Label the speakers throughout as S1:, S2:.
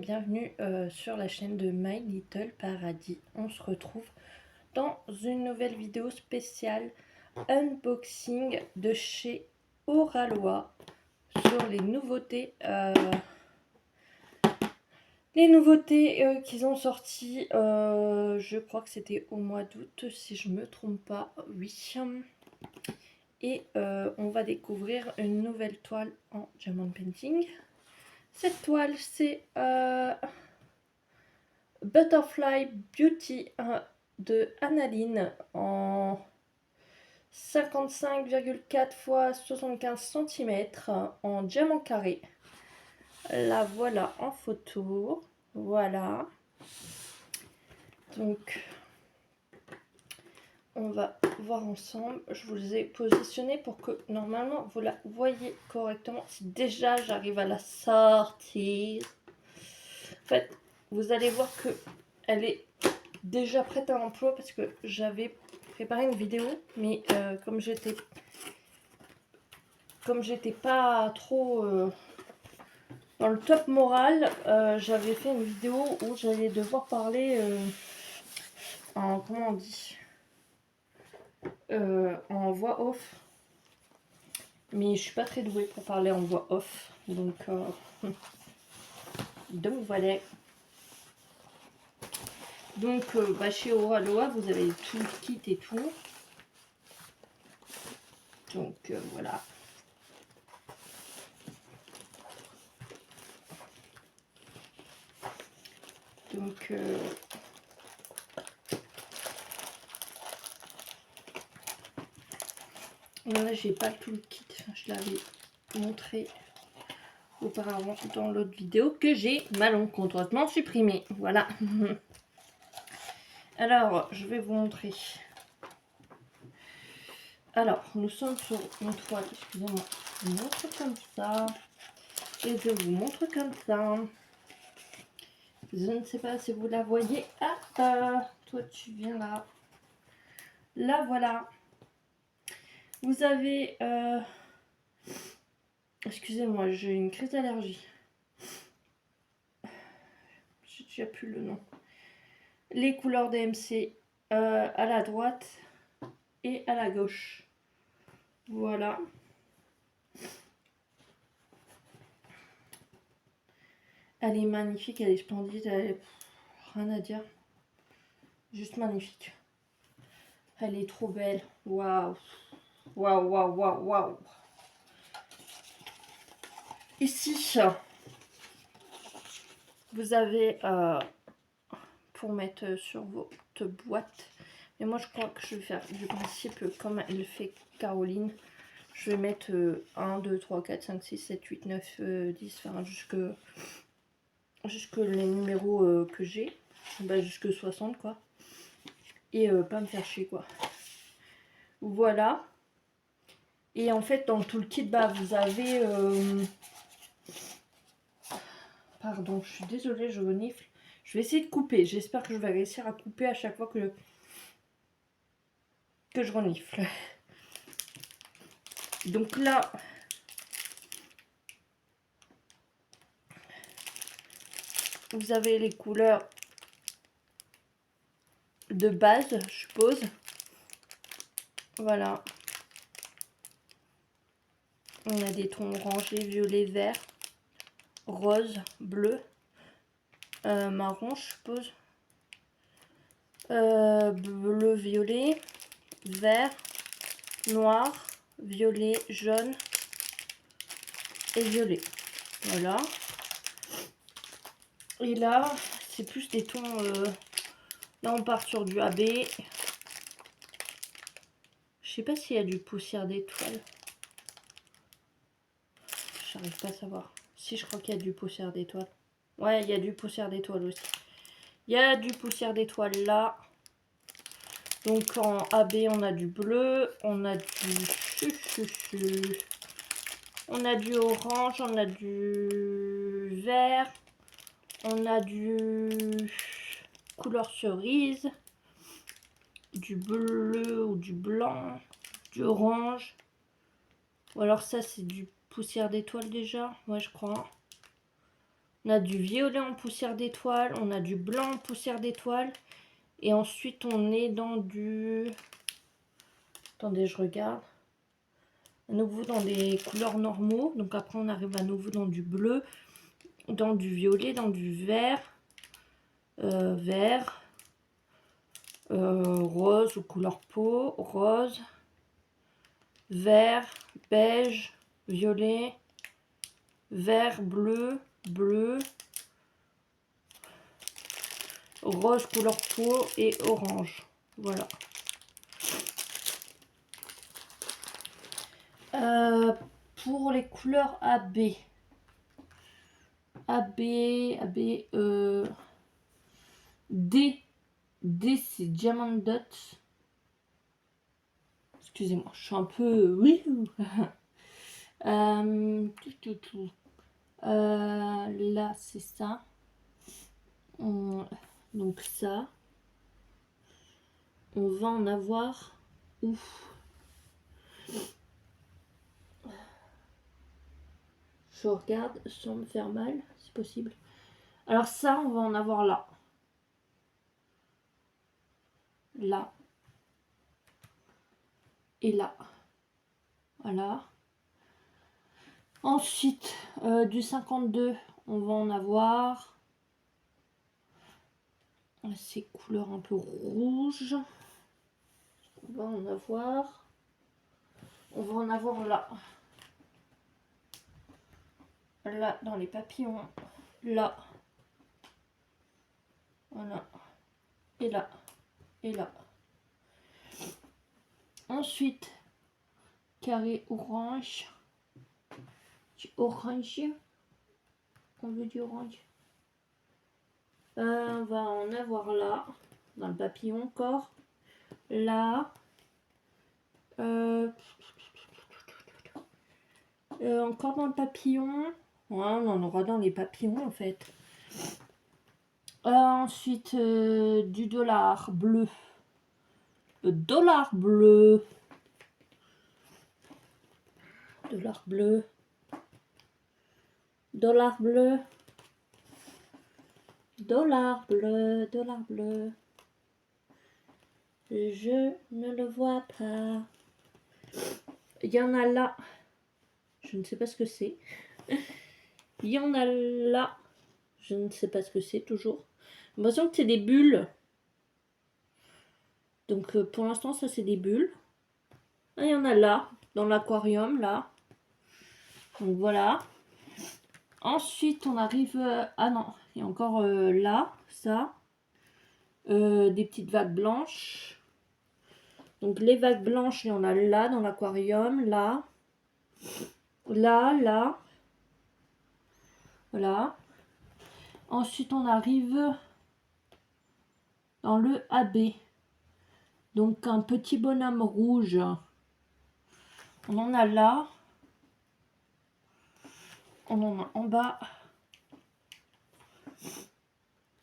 S1: bienvenue sur la chaîne de My Little Paradis. On se retrouve dans une nouvelle vidéo spéciale unboxing de chez Oralois sur les nouveautés qu'ils ont sorties, je crois que c'était au mois d'août si je me trompe pas, oui. Et on va découvrir une nouvelle toile en diamond painting. Cette toile, c'est Butterfly Beauty de Analine en 55,4 x 75 cm en diamant carré. La voilà en photo. Voilà. Donc, on va voir ensemble. Je vous les ai positionnés pour que normalement vous la voyez correctement. Si déjà j'arrive à la sortir. En fait, vous allez voir que elle est déjà prête à l'emploi parce que j'avais préparé une vidéo, mais comme j'étais pas trop dans le top moral, j'avais fait une vidéo où j'allais devoir parler en comment on dit en voix off, mais je suis pas très douée pour parler en voix off, donc voilà. Donc chez Oralois vous avez tout le kit et tout, donc voilà. Donc là j'ai pas tout le kit, je l'avais montré auparavant dans l'autre vidéo que j'ai malencontreusement supprimé. Voilà. Alors je vais vous montrer. Alors nous sommes sur une toile, excusez-moi, je vous montre comme ça et je vous montre comme ça. Je ne sais pas si vous la voyez. Toi tu viens là. Là voilà. Vous avez excusez-moi, j'ai une crise d'allergie. Je ne sais plus le nom. Les couleurs DMC à la droite et à la gauche. Voilà. Elle est magnifique, elle est splendide, elle est... rien à dire. Juste magnifique. Elle est trop belle. Waouh. Waouh, waouh, waouh, waouh. Ici, vous avez pour mettre sur votre boîte. Mais moi, je crois que je vais faire du principe comme elle fait Caroline. Je vais mettre 1, 2, 3, 4, 5, 6, 7, 8, 9, 10, enfin jusque les numéros que j'ai. Jusque 60 quoi. Et pas me faire chier quoi. Voilà. Et en fait dans tout le kit vous avez pardon, je suis désolée, je renifle. Je vais essayer de couper. J'espère que je vais réussir à couper à chaque fois que je renifle. Donc là, vous avez les couleurs de base, je suppose. Voilà. On a des tons orangés, violet, vert, rose, bleu, marron, je suppose. Bleu, violet, vert, noir, violet, jaune et violet. Voilà. Et là, c'est plus des tons... là, on part sur du AB. Je sais pas s'il y a du poussière d'étoile. J'arrive pas à savoir. Si, je crois qu'il y a du poussière d'étoile. Ouais, il y a du poussière d'étoile aussi. Il y a du poussière d'étoile là. Donc en AB, on a du bleu, on a du on a du orange, on a du vert, on a du couleur cerise, du bleu ou du blanc, du orange. Ou alors ça c'est du poussière d'étoile déjà, ouais je crois. On a du violet en poussière d'étoile, on a du blanc en poussière d'étoile. Et ensuite, on est dans du... Attendez, je regarde. À nouveau dans des couleurs normaux. Donc après, on arrive à nouveau dans du bleu, dans du violet, dans du vert, rose ou couleur peau, rose, vert, beige, violet, vert, bleu, bleu, rose couleur peau et orange. Voilà. Pour les couleurs AB, D, c'est Diamond Dot. Excusez-moi, je suis un peu... Oui. Là, c'est ça. Donc ça. On va en avoir... Ouf. Je regarde sans me faire mal, c'est possible. Alors ça, on va en avoir là. Là. Et là. Voilà. Ensuite, du 52, on va en avoir ces couleurs un peu rouges. On va en avoir là. Là, dans les papillons. Là. Voilà. Et là. Et là. Ensuite, carré orange. Du orange. On veut du orange. On va en avoir là. Dans le papillon encore. Là. Encore dans le papillon. Ouais, on en aura dans les papillons en fait. Ensuite, du dollar bleu. Le dollar bleu. Dollar bleu. Dollar bleu. Dollar bleu. Dollar bleu. Je ne le vois pas. Il y en a là. Je ne sais pas ce que c'est. Il y en a là. Je ne sais pas ce que c'est toujours. J'ai l'impression que c'est des bulles. Donc pour l'instant, ça c'est des bulles. Ah, il y en a là, dans l'aquarium, là. Donc voilà. Ensuite, on arrive... ah non, il y a encore là, ça. Des petites vagues blanches. Donc les vagues blanches, il y en a là, dans l'aquarium, là. Là, là. Voilà. Ensuite, on arrive dans le AB. Donc un petit bonhomme rouge. On en a là. On en a en bas.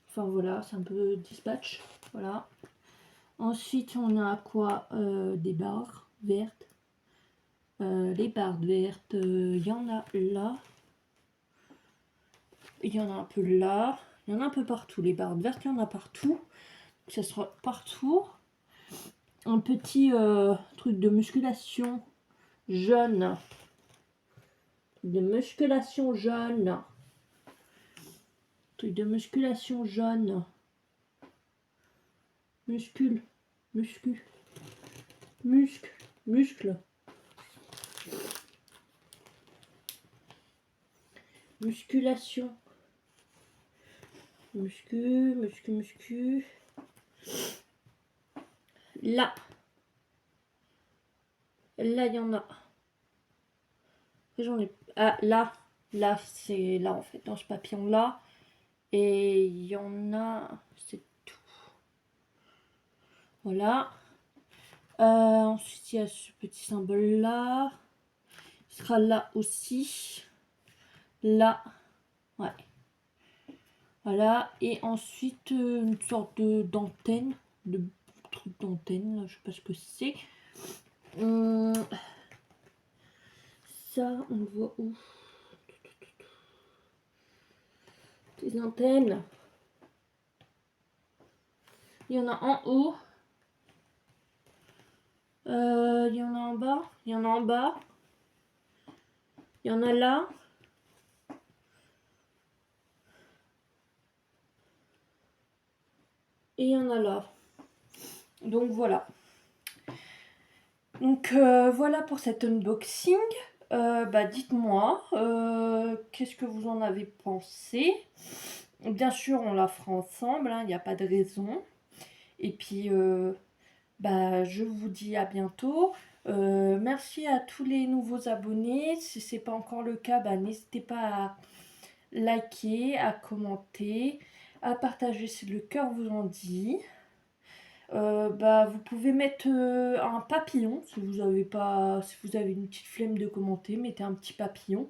S1: Enfin voilà, c'est un peu dispatch. Voilà. Ensuite, on a quoi? Des barres vertes. Les barres vertes, il y en a là. Il y en a un peu là. Il y en a un peu partout. Les barres vertes, il y en a partout. Ça sera partout. Un petit truc de musculation jaune. De musculation jaune. Truc de musculation jaune. Muscle. Muscle. Musculation. Muscu. Là. Là, il y en a. J'en ai... Ah, là. Là, c'est là, en fait, dans ce papillon-là. Et il y en a... C'est tout. Voilà. Ensuite, il y a ce petit symbole-là. Il sera là aussi. Là. Ouais. Voilà. Et ensuite, une sorte d'antenne. De truc d'antenne. Je sais pas ce que c'est. Ça, on le voit où? Des antennes. Il y en a en haut. Il y en a en bas. Il y en a en bas. Il y en a là. Et il y en a là. Donc voilà. Donc voilà pour cet unboxing. Dites-moi, qu'est-ce que vous en avez pensé? Bien sûr, on la fera ensemble, il n'y a pas de raison. Et puis, je vous dis à bientôt. Merci à tous les nouveaux abonnés. Si ce n'est pas encore le cas, n'hésitez pas à liker, à commenter, à partager si le cœur vous en dit. Vous pouvez mettre un papillon si vous avez pas, si vous avez une petite flemme de commenter, mettez un petit papillon.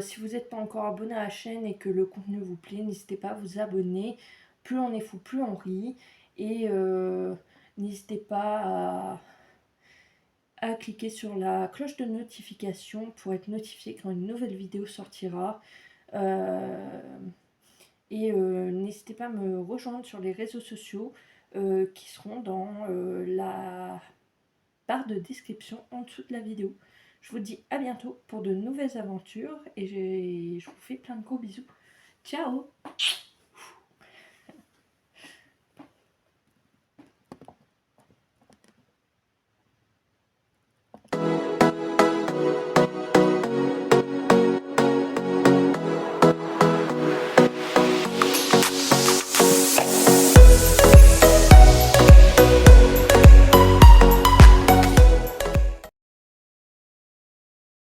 S1: Si vous n'êtes pas encore abonné à la chaîne et que le contenu vous plaît, n'hésitez pas à vous abonner. Plus on est fou, plus on rit. Et n'hésitez pas à cliquer sur la cloche de notification pour être notifié quand une nouvelle vidéo sortira. N'hésitez pas à me rejoindre sur les réseaux sociaux qui seront dans la barre de description en dessous de la vidéo. Je vous dis à bientôt pour de nouvelles aventures et je vous fais plein de gros bisous. Ciao!